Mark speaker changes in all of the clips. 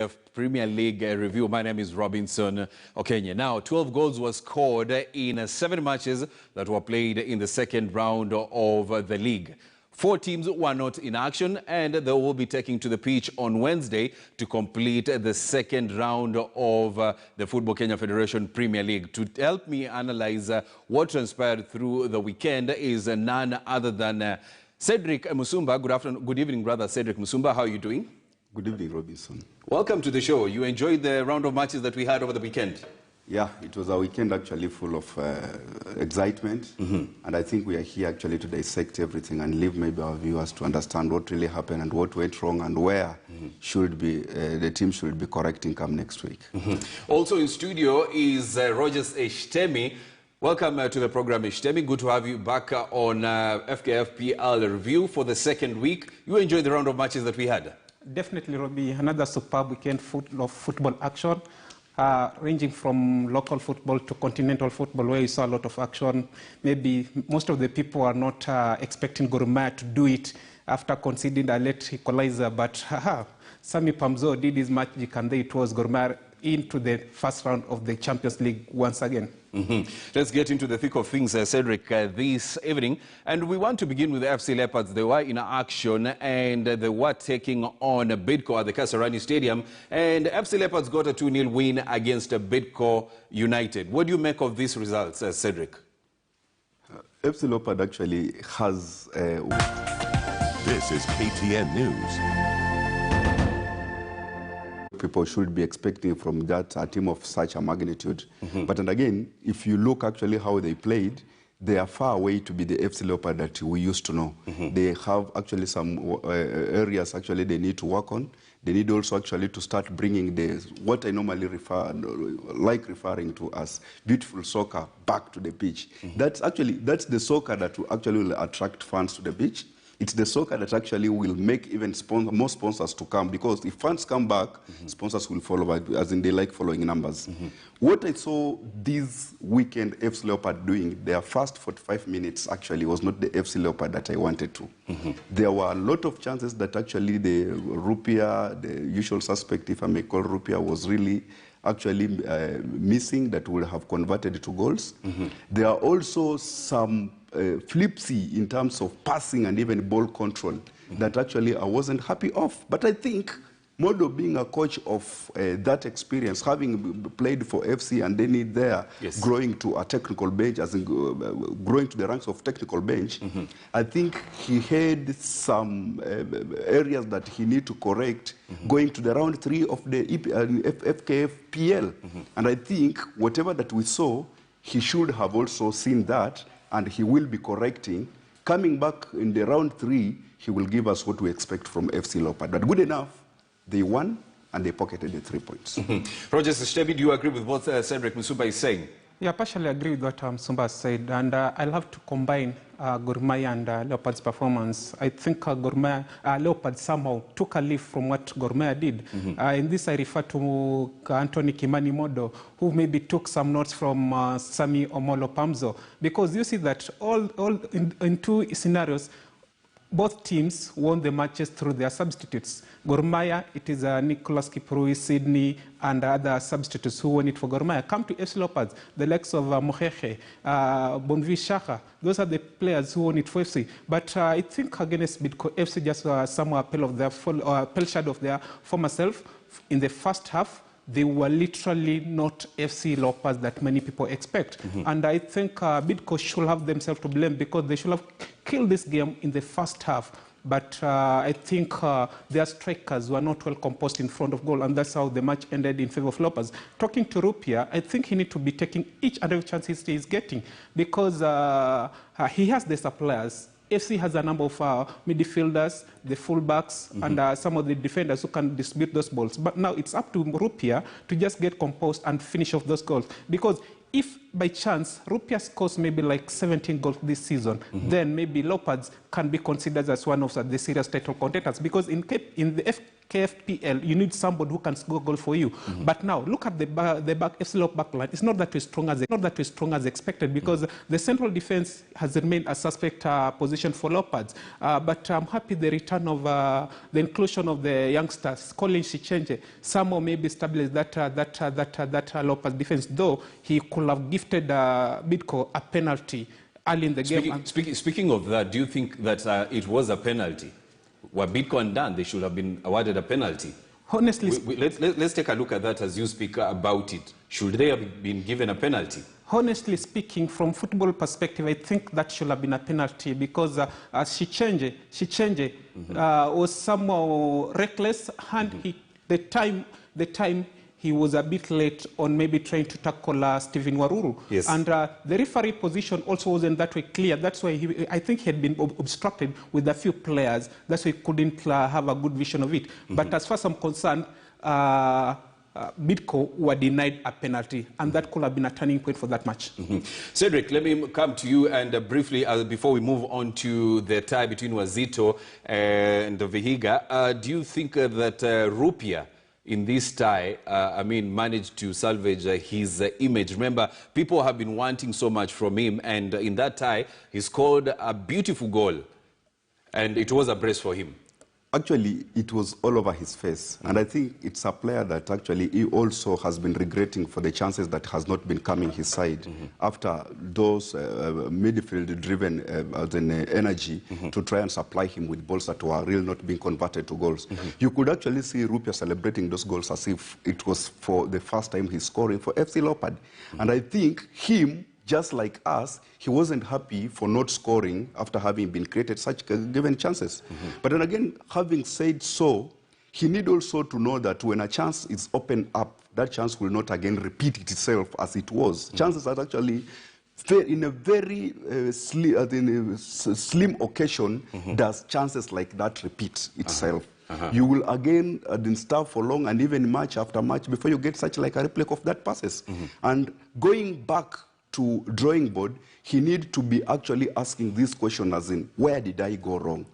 Speaker 1: FKF Premier League review. My name is Robinson Okenya. Now, 12 goals were scored in 7 matches that were played in the second round of the league. 4 teams were not in action, and they will be taking to the pitch on Wednesday to complete the second round of the Football Kenya Federation Premier League. To help me analyze what transpired through the weekend is none other than Cedric Musumba. Good afternoon, good evening, brother Cedric Musumba. How are you doing?
Speaker 2: Good evening, Robinson.
Speaker 1: Welcome to the show. You enjoyed the round of matches that we had over the weekend?
Speaker 2: Yeah, it was a weekend actually full of excitement. And I think we are here actually to dissect everything and leave maybe our viewers to understand what really happened and what went wrong and where should be the team should be correcting come next week.
Speaker 1: Also in studio is Rogers Eshtemi. Welcome to the program, Eshtemi. Good to have you back on FKF PL review for the second week. You enjoyed the round of matches that we had?
Speaker 3: Definitely, Robbie. Another superb weekend of football action. Ranging from local football to continental football, where you saw a lot of action. Maybe most of the people are not expecting Gor Mahia to do it after conceding a late equalizer, but Sami Pamzo did his magic, and there it was, Gor Mahia into the first round of the Champions League once again.
Speaker 1: Let's get into the thick of things, Cedric, this evening. And we want to begin with the FC Leopards. They were in action and they were taking on Bidco at the Kasarani Stadium. And FC Leopards got a 2-0 win against Bidco United. What do you make of these results, Cedric?
Speaker 2: FC Leopard actually has...
Speaker 4: This is KTN News.
Speaker 2: People should be expecting from that a team of such a magnitude. But and again, if you look actually how they played, they are far away to be the FC Leopard that we used to know. They have actually some areas actually they need to work on. They need also actually to start bringing what I normally referring to as beautiful soccer back to the pitch. That's the soccer that will attract fans to the pitch. It's the soccer that actually will make even more sponsors to come, because if fans come back, sponsors will follow, as in they like following numbers. What I saw this weekend FC Leopard doing, their first 45 minutes actually was not the FC Leopard that I wanted to. There were a lot of chances that actually the Rupia, the usual suspect, if I may call Rupia, was really actually missing that would have converted to goals. There are also some flipsy in terms of passing and even ball control that actually I wasn't happy of. But I think Modo, being a coach of that experience, having played for FC and then it there, growing to a technical bench, as in growing to the ranks of technical bench, I think he had some areas that he need to correct going to the round 3 of the FKF PL. And I think whatever that we saw, he should have also seen that, and he will be correcting. Coming back in the round 3, he will give us what we expect from FC Leopard. But good enough, they won and they pocketed the 3 points.
Speaker 1: Rogers Eshtemi, do you agree with what Cedric Musumba is saying?
Speaker 3: Yeah, I partially agree with what Musumba said, and I'll have to combine Gor Mahia and Leopards' performance. I think Leopards somehow took a leaf from what Gor Mahia did. In this, I refer to Anthony Kimani Modo, who maybe took some notes from Sami Omolo Pamzo, because you see that all in 2 scenarios, both teams won the matches through their substitutes. Gor Mahia, it is Nicholas Kiprui, Sydney, and other substitutes who won it for Gor Mahia. Come to FC Leopards, the likes of Mohehe, Bonvi Shaka. Those are the players who won it for FC. But I think against Bidco, FC just somewhere fell short of their former self. In the first half, they were literally not FC Leopards that many people expect. And I think Bidco should have themselves to blame, because they should have killed this game in the first half. But I think their strikers were not well composed in front of goal, and that's how the match ended in favor of Leopards. Talking to Rupia, I think he needs to be taking each and every chance he's getting, because he has the suppliers. FC has a number of midfielders, the fullbacks, and some of the defenders who can distribute those balls. But now it's up to Rupia to just get composed and finish off those goals. Because if by chance Rupia scores maybe like 17 goals this season, then maybe Leopards can be considered as one of the serious title contenders, because in the FKF PL, you need somebody who can score goal for you. But now look at the FC Leopards back line. It's not that we're strong as expected, because the central defense has remained a suspect position for Leopards. But I'm happy the return of the inclusion of the youngsters, Colin Shichenje, somehow maybe stabilize that Leopards defense, though he could have gifted Bidco a penalty early in the game.
Speaker 1: Speaking of that, do you think that it was a penalty? Were Bidco undone? They should have been awarded a penalty.
Speaker 3: Honestly,
Speaker 1: let's take a look at that as you speak about it. Should they have been given a penalty?
Speaker 3: honestly speaking, from football perspective, I think that should have been a penalty, because Shichenje was somehow reckless, and the time he was a bit late on maybe trying to tackle Stephen Waruru.
Speaker 1: Yes.
Speaker 3: And the referee position also wasn't that way clear. That's why I think he had been obstructed with a few players. That's why he couldn't have a good vision of it. But as far as I'm concerned, Bidco were denied a penalty, and that could have been a turning point for that match.
Speaker 1: Cedric, let me come to you, and briefly, before we move on to the tie between Wazito and Vihiga, do you think that Rupia in this tie, managed to salvage his image? Remember, people have been wanting so much from him, and in that tie, he scored a beautiful goal, and it was a brace for him.
Speaker 2: Actually, it was all over his face. And I think it's a player that actually he also has been regretting for the chances that has not been coming his side after those midfield-driven energy to try and supply him with balls that were really not being converted to goals. You could actually see Rupia celebrating those goals as if it was for the first time he's scoring for FC Leopard. And I think him, just like us, he wasn't happy for not scoring after having been created such given chances. But then again, having said so, he need also to know that when a chance is opened up, that chance will not again repeat itself as it was. Chances are actually, in a very slim occasion, does chances like that repeat itself. You will again starve for long, and even match after match before you get such like a replica of that passes. And going back to drawing board, he need to be actually asking this question as in, where did I go wrong?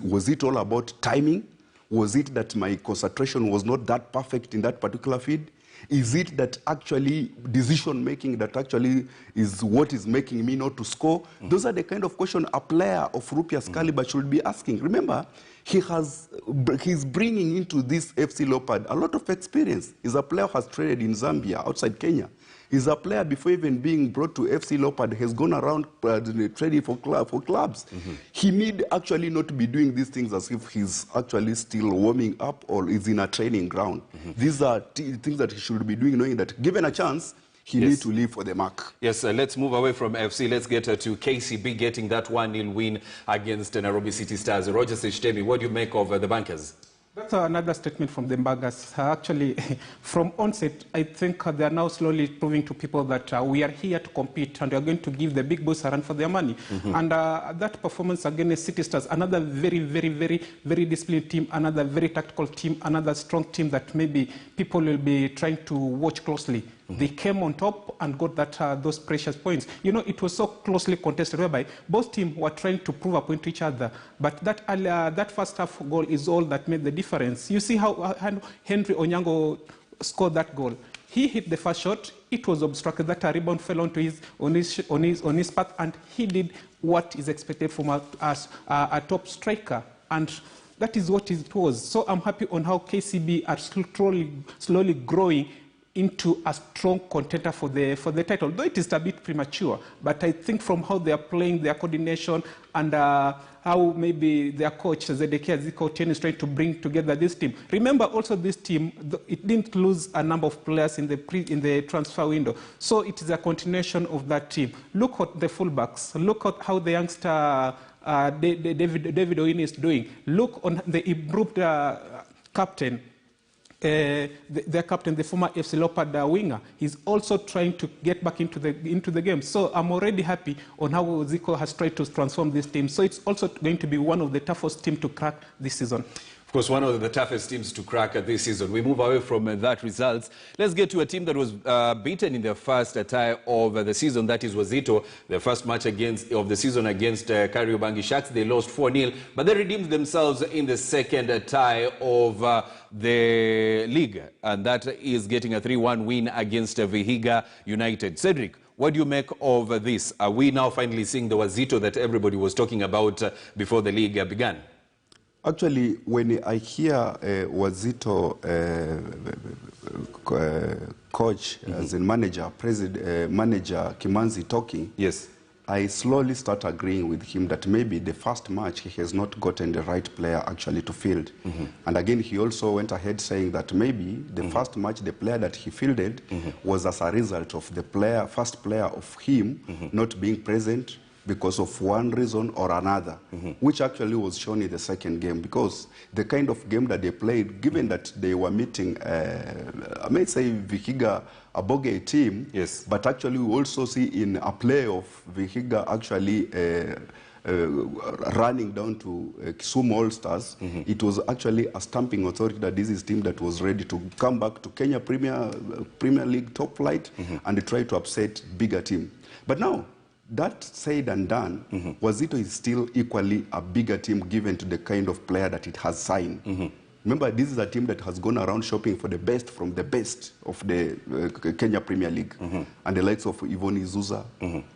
Speaker 2: Was it all about timing? Was it that my concentration was not that perfect in that particular feed? Is it that actually decision-making that actually is what is making me not to score? Those are the kind of questions a player of Rupia's caliber should be asking. Remember, he's bringing into this FC Leopard a lot of experience. He's a player who has traded in Zambia, outside Kenya. He's a player, before even being brought to FC Leopard, has gone around trading for clubs. He need actually not to be doing these things as if he's actually still warming up or is in a training ground. These are things that he should be doing, knowing that given a chance, he needs to leave for the mark.
Speaker 1: Yes, let's move away from FC. Let's get to KCB getting that 1-0 win against Nairobi City Stars. Roger Sishtemi, what do you make of the Bankers?
Speaker 3: That's another statement from the Baggers. Actually, from onset, I think they are now slowly proving to people that we are here to compete, and we are going to give the big boys a run for their money. And that performance against City Stars, another very, very, very, very disciplined team, another very tactical team, another strong team that maybe people will be trying to watch closely. They came on top and got those precious points. You know, it was so closely contested, whereby both teams were trying to prove a point to each other. But that first half goal is all that made the difference. You see how Henry Onyango scored that goal. He hit the first shot. It was obstructed. That rebound fell onto on his path, and he did what is expected from a top striker. And that is what it was. So I'm happy on how KCB are slowly growing into a strong contender for the title. Though it is a bit premature, but I think from how they are playing, their coordination, and how maybe their coach, Zedekia Ziko, is trying to bring together this team. Remember also this team, it didn't lose a number of players in the transfer window. So it is a continuation of that team. Look at the fullbacks. Look at how the youngster David Oyin is doing. Look on the improved captain. Their captain, the former FC Leopard winger, he's also trying to get back into the game. So I'm already happy on how Zico has tried to transform this team. So it's also going to be one of the toughest teams to crack this season.
Speaker 1: Of Of course, one of the toughest teams to crack this season. We move away from that results. Let's get to a team that was beaten in their first tie of the season. That is Wazito. Their first match of the season against Kariobangi Sharks. They lost 4-0, but they redeemed themselves in the second tie of the league, and that is getting a 3-1 win against Vihiga United. Cedric, what do you make of this? Are we now finally seeing the Wazito that everybody was talking about before the league began?
Speaker 2: Actually, when I hear Wazito coach, as in manager, manager Kimanzi talking,
Speaker 1: yes,
Speaker 2: I slowly start agreeing with him that maybe the first match he has not gotten the right player actually to field. And again, he also went ahead saying that maybe the first match, the player that he fielded was as a result of the first player of him not being present because of one reason or another, which actually was shown in the second game, because the kind of game that they played, given that they were meeting, I may say Vihiga, a Boge team,
Speaker 1: yes,
Speaker 2: but actually we also see in a play of Vihiga actually running down to Kisumu All-Stars, it was actually a stamping authority that this is a team that was ready to come back to Kenya Premier League top flight and try to upset bigger team. But now, that said and done, Wazito is still equally a bigger team given to the kind of player that it has signed. Remember, this is a team that has gone around shopping for the best from the best of the Kenya Premier League. And the likes of Yvonne Izuza.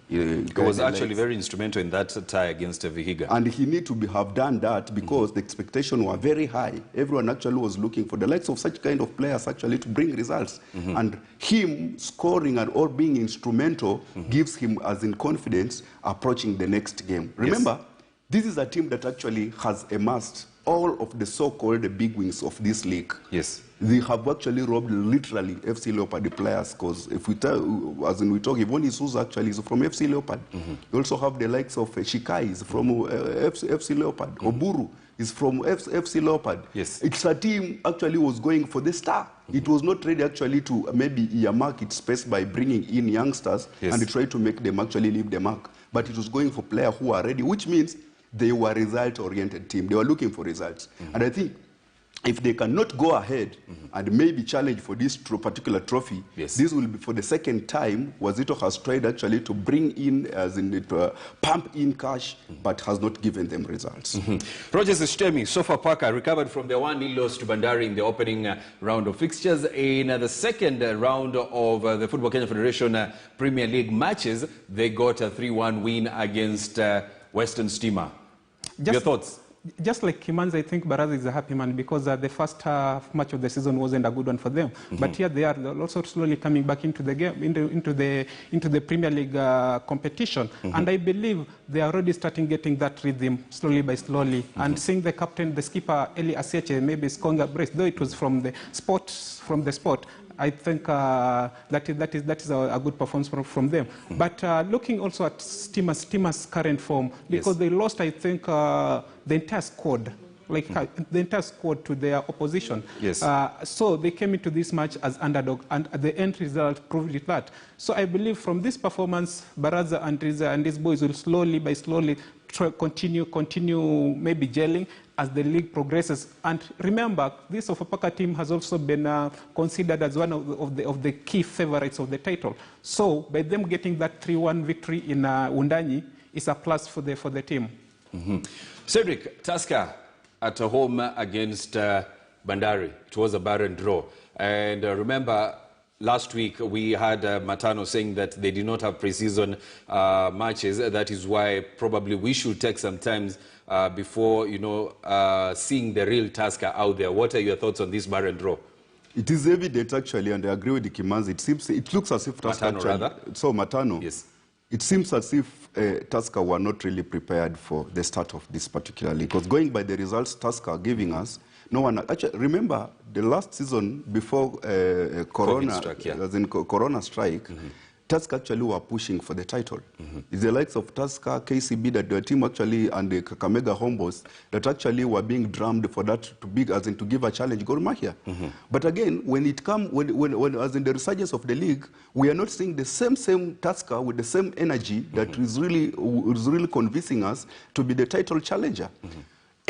Speaker 1: He was actually very instrumental in that tie against Vihiga.
Speaker 2: And he need to have done that because the expectations were very high. Everyone actually was looking for the likes of such kind of players actually to bring results. And him scoring and all being instrumental gives him as in confidence approaching the next game. Remember, this is a team that actually has amassed all of the so-called big wings of this league.
Speaker 1: Yes.
Speaker 2: They have actually robbed literally FC Leopard players, because if we tell, as in we talk, Yvonne Isuza actually is from FC Leopard. You also have the likes of Shikai is from FC Leopard. Oburu is from FC Leopard.
Speaker 1: Yes.
Speaker 2: It's a team actually was going for the star. It was not ready actually to maybe earmark its space by bringing in youngsters and try to make them actually leave the mark. But it was going for players who are ready, which means they were a result-oriented team. They were looking for results. And I think if they cannot go ahead and maybe challenge for this particular trophy, this will be for the second time Wazito has tried actually to bring in, as in pump in cash, but has not given them results.
Speaker 1: Rogers Shtemi, Sofapaka recovered from the 1-0 loss to Bandari in the opening round of fixtures. In the second round of the Football Kenya Federation Premier League matches, they got a 3-1 win against Western Steamer. Your thoughts?
Speaker 3: Just like Kimanzi, I think Baraza is a happy man because the first match of the season wasn't a good one for them. But here they are also slowly coming back into the game, into the Premier League competition. And I believe they are already starting getting that rhythm slowly by slowly. And seeing the captain, the skipper Eli Aseche, maybe scoring a brace, though it was from the spot. I think that is a good performance from them. But looking also at Steamer's current form, because they lost, I think, the entire squad, the entire squad to their opposition. So they came into this match as underdog, and the end result proved it that. So I believe from this performance, Baraza and his boys will slowly continue maybe gelling as the league progresses. And remember, this Sofapaka team has also been considered as one of the key favorites of the title. So by them getting that 3-1 victory in Undanyi is a plus for the team.
Speaker 1: Cedric, Tusker at home against Bandari. It was a barren draw. And remember, last week we had Matano saying that they did not have pre-season matches. That is why probably we should take some time before, seeing the real Tusker out there. What are your thoughts on this barren draw?
Speaker 2: It is evident actually, and I agree with the Kimanzi. It looks as if Tusker Matano. Yes. It seems as if Tusker were not really prepared for the start of this particular league. Because going by the results Tusker are giving us, no one actually remember the last season before Corona strike. Tusker actually were pushing for the title. It's the likes of Tusker, KCB, that the team actually, and the Kakamega Homeboys that actually were being drummed for that to give a challenge Gor Mahia. But again, when it comes, when as in the resurgence of the league, we are not seeing the same Tusker with the same energy that is really convincing us to be the title challenger.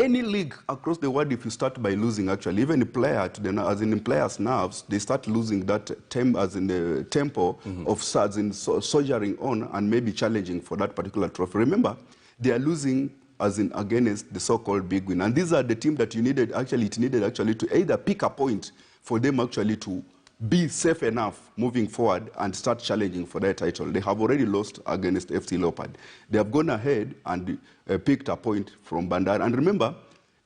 Speaker 2: any league across the world, if you start by losing, actually, even a player, as in players' nerves, they start losing that as in the tempo of soldiering on and maybe challenging for that particular trophy. Remember, they are losing as in against the so-called big win. And these are the teams that it needed actually to either pick a point for them actually to be safe enough moving forward and start challenging for their title. They have already lost against FC Leopard. They have gone ahead and picked a point from Bandari. And remember,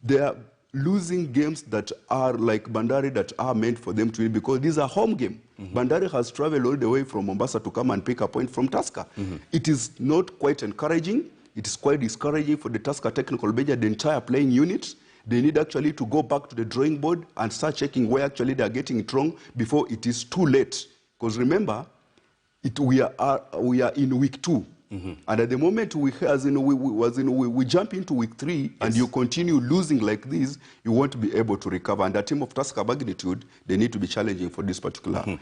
Speaker 2: they are losing games that are like Bandari that are meant for them to win because these are home games. Bandari has traveled all the way from Mombasa to come and pick a point from Tusker. It is not quite encouraging. It is quite discouraging for the Tusker technical bench, the entire playing unit. They need actually to go back to the drawing board and start checking where actually they are getting it wrong before it is too late. Because remember, we are in week 2. And at the moment we jump into week 3 and you continue losing like this, you won't be able to recover. And the team of Tusker magnitude, they need to be challenging for this particular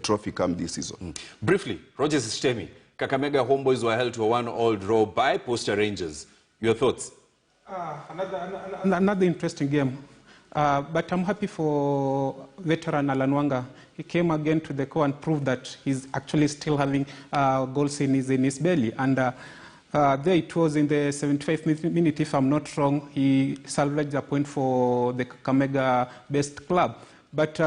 Speaker 2: trophy come this season.
Speaker 1: Briefly, Rogers Shtemi, Kakamega Homeboys were held to a 1-1 draw by Posta Rangers. Your thoughts?
Speaker 3: Another interesting game. But I'm happy for veteran Alan Wanga. He came again to the core and proved that he's actually still having goals in his belly. And there it was in the 75th minute, if I'm not wrong, he salvaged a point for the Kakamega best club. But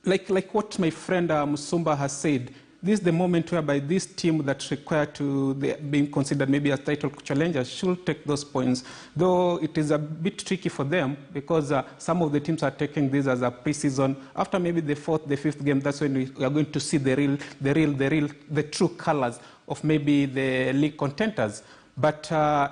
Speaker 3: like what my friend Musumba has said, this is the moment whereby this team that's required to being considered maybe as title challengers should take those points, though it is a bit tricky for them because some of the teams are taking this as a pre-season. After maybe the 4th, the 5th game, that's when we are going to see the true colors of maybe the league contenders. But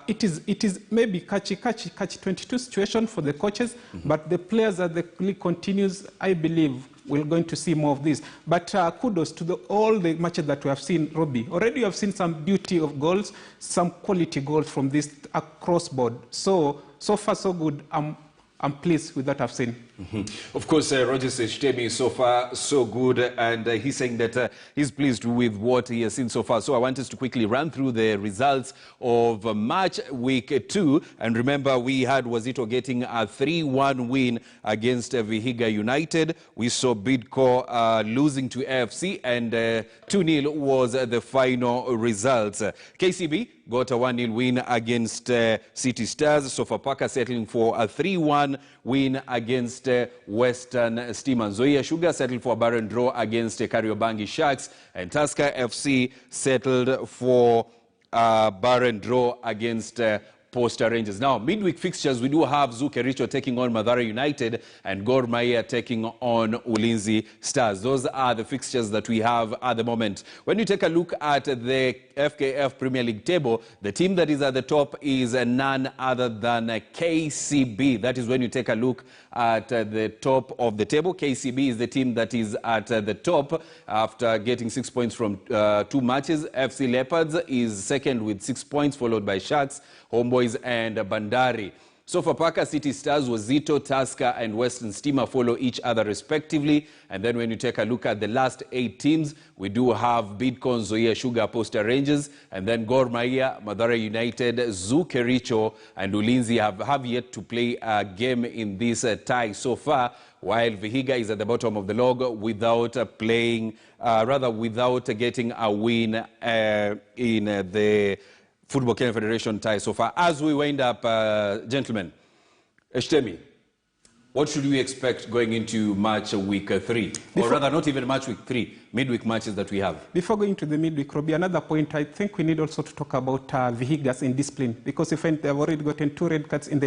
Speaker 3: it is maybe catch-22 situation for the coaches, but the players as the league continues, I believe, we're going to see more of this. But kudos to all the matches that we have seen, Robbie. Already you have seen some beauty of goals, some quality goals from this across board. So far, so good. I'm pleased with what I've seen.
Speaker 1: Of course, Rogers Shtemi, so far, so good. And he's saying that he's pleased with what he has seen so far. So I want us to quickly run through the results of match week 2. And remember, we had Wazito getting a 3-1 win against Vihiga United. We saw Bidco losing to AFC, and 2-0 was the final results. KCB got a 1-0 win against City Stars. Sofapaka settling for a 3-1 win against Western Steam. And Zoya Sugar settled for a barren draw against Kariobangi Sharks. And Tusker FC settled for a barren draw against Posta Rangers. Now, midweek fixtures, we do have Kericho taking on Mathare United and Gor Mahia taking on Ulinzi Stars. Those are the fixtures that we have at the moment. When you take a look at the FKF Premier League table, the team that is at the top is none other than KCB. That is when you take a look at the top of the table. KCB is the team that is at the top after getting 6 points from 2 matches. FC Leopards is second with 6 points, followed by Sharks, Homeboys and Bandari. Sofapaka, City Stars, Wazito, Tusker and Western Steamer follow each other respectively. And then when you take a look at the last 8 teams, we do have Bidco, Zoya Sugar, Posta Rangers, and then Gor Mahia, Mathare United, Kericho and Ulinzi have yet to play a game in this tie so far, while Vihiga is at the bottom of the log without without getting a win in the Football Kenya Federation tie so far. As we wind up, gentlemen, Shtemi, what should we expect going into match week 3? Or rather, not even match week 3, midweek matches that we have. Before
Speaker 3: going to the midweek, Robbie, another point, I think we need also to talk about Vihiga's indiscipline, because if they have already gotten 2 red cards in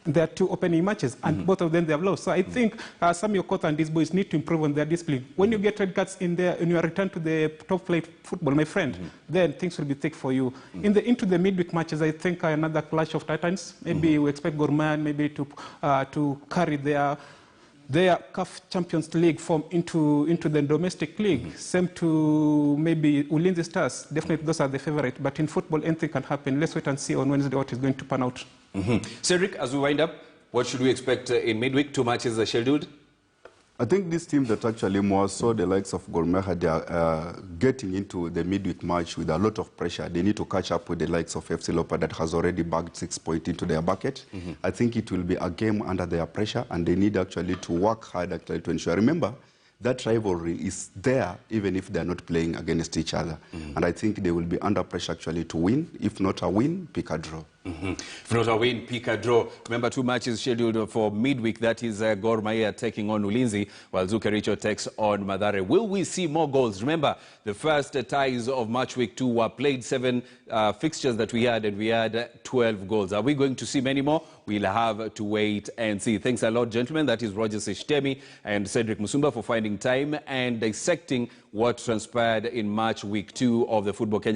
Speaker 3: their 2 opening matches, and both of them they have lost. So I think Samuel Kotha and these boys need to improve on their discipline. When you get red cards in your return to the top flight football, my friend, then things will be thick for you. Into the midweek matches, I think another clash of titans. Maybe we expect Gor Mahia maybe to carry their CAF Champions League form into the domestic league. Same to maybe Ulinzi Stars. Definitely those are the favorite. But in football, anything can happen. Let's wait and see on Wednesday what is going to pan out.
Speaker 1: Cedric, as we wind up, what should we expect in midweek? 2 matches are scheduled.
Speaker 2: I think this team that actually more so the likes of Gor Mahia, they are getting into the midweek match with a lot of pressure. They need to catch up with the likes of FC Leopards that has already bagged 6 points into their bucket. I think it will be a game under their pressure, and they need actually to work hard actually to ensure. Remember, that rivalry is there even if they're not playing against each other. And I think they will be under pressure actually to win. If not a win, pick a draw.
Speaker 1: If not a win, pick a draw. Remember, 2 matches scheduled for midweek. That is Gor Mahia taking on Ulinzi, while Zukericho takes on Mathare. Will we see more goals? Remember, the first ties of match week 2 were played 7 fixtures that we had, and we had 12 goals. Are we going to see many more? We'll have to wait and see. Thanks a lot, gentlemen. That is Roger Sishtemi and Cedric Musumba for finding time and dissecting what transpired in match week 2 of the Football Kenya.